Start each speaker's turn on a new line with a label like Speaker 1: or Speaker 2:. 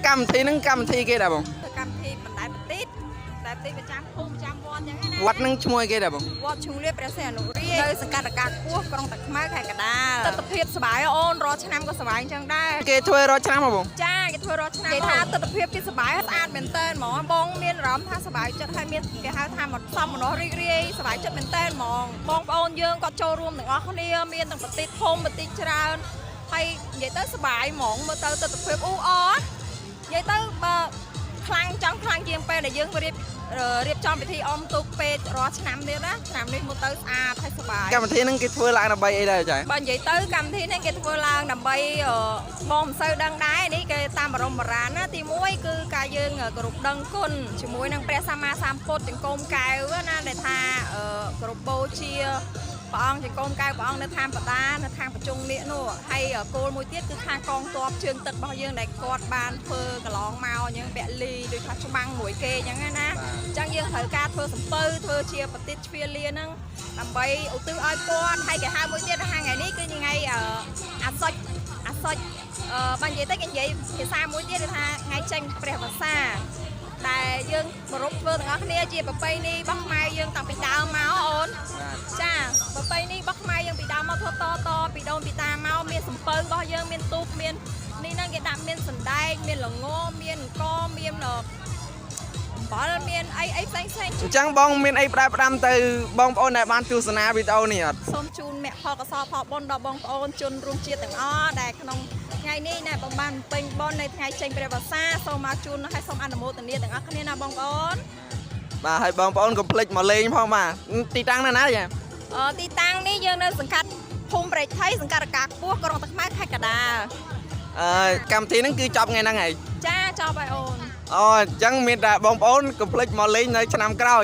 Speaker 1: កម្មវិធីហ្នឹងកម្មវិធីគេដែរបង
Speaker 2: កម្មវិធីបណ្ដែតបន្តិចតែបន្តិចប្រចាំភូមិប្រចាំវត្តអញ្ចឹងណា
Speaker 1: វត្តហ្នឹងឈ្មោះគេដែរបង
Speaker 2: វត្តឈូលៀបព្រះសីហនុរាជនៅសង្កាត់តាកាខ្ពស់ក្រុងតាខ្មៅខេត្តកណ្ដាលទស្សនភាពសប្បាយអូនរាល់ឆ្នាំក៏សប្បាយអញ្ចឹងដែរ
Speaker 1: គេធ្វើរាល់ឆ្នាំហ៎បង
Speaker 2: ចាគេធ្វើរាល់ឆ្នាំគេថាទស្សនភាពគេសប្បាយស្អាតមែនតើហ្មងបងមានអារម្មណ៍ថាសប្បាយចិត្តហើយមានគេហៅថាមកសំមនោរីករាយសប្បាយចិត្តមែនតើហ្មងបងប្អូនយើងក៏ចូលរួមទាំងអស់គ្នាមានទាំងប្រទេសធំប្រទេសច្រើនហើយនិយាយទៅសប្បាយហ្មងមើលទៅទស្សនភាពអ៊ូអនិយាយទៅបើខ្លាំងចង់ខ្លាំងជាងពេលដែលយើងរៀបចំពិធីអមទូកពេទ្យរាល់ឆ្នាំទៀតណាឆ្នាំនេះមកទៅស្អាតហើយសប្បាយ
Speaker 1: កម្មវិធីហ្នឹងគេធ្វើឡើងដើម្បីអីដែរចា៎
Speaker 2: បើនិយាយទៅកម្មវិធីនេះគេធ្វើឡើងដើម្បីបងមិនសូវដឹងដែរនេះគេតាមបរមបុរាណណាទី1គឺការយើងគោរពដឹងគុណជាមួយនឹងព្រះសម្មាសម្ពុទ្ធចង្គមកែវណាដែលថាគោរពបូជាព្រះអង្គចង្គមកែវព្រះអង្គនៅឋានបដានៅខាងប្រជុំនេះនោះហើយគោលមួយទៀតគឺខាងកងទ័ពជើងទឹករបស់យើងដែលគាត់បានធ្វើកន្លងមកអញ្ចឹងពលីដូចថាច្បាំងមួយគេអញ្ចឹងណាអញ្ចឹងយើងត្រូវការធ្វើសំពៅធ្វើជាប្រតិជ្វាលាហ្នឹងដើម្បីឧទ្ទិសឲ្យគាត់ហើយគេហៅមួយទៀតថាថ្ងៃនេះគឺថ្ងៃអាសុចបើនិយាយទៅគេនិយាយភាសាមួយទៀតគឺថាថ្ងៃចេញព្រះវស្សាដែលយើងគោរពធ្វើទាំងអស់គ្នាជាប្រពៃណីរបស់ខ្មែរយើងតាំងពីដើមមកអូនចាប្រពៃណីរបស់ខ្មែរយើងពីដើមមកធ្វើតពីដូនពីតាមកមានសំពៅរបស់យើងមានទូកមាននេះហ្នឹងគេដាក់មានសណ្ដែកមានល្ងមានអង្គមានអំបិលមានអីផ្សេង
Speaker 1: អញ្ចឹងបងមានអីផ្ដាំទៅបងប្អូនដែលបានទស្សនាវីដេអូនេះអត់
Speaker 2: សូមជូនមគ្គផលកសលផលបុណ្យដល់បងប្អូនជនរួមជាតិទាំងអស់ដែលក្នុងថ្ងៃនេះណាបងបានពេញបុណ្យនៅថ្ងៃចេញព្រះវស្សាសូមមកជូនហើយសូមអនុមោទនាទាំងអស់គ្នាណាបងប្អូន
Speaker 1: បាទហើយបងប្អូនកុំភ្លេចមកលេងផងបាទទីតាំងនៅណាចា៎
Speaker 2: ទីតាំងនេះយើងនៅសង្កាត់ភូមិព្រែកថៃសង្កាត់រកាខ្ពស់ក្រុងតាខ្មៅខេត្តកណ្ដាល
Speaker 1: កម្មវិធីហ្នឹងគឺចប់ថ្ងៃហ្នឹងហើយ
Speaker 2: ចាចប់ហើយអូន
Speaker 1: អូអញ្ចឹងមានតែបងប្អូនកុំភ្លេចមកលេងនៅឆ្នាំក្រោយ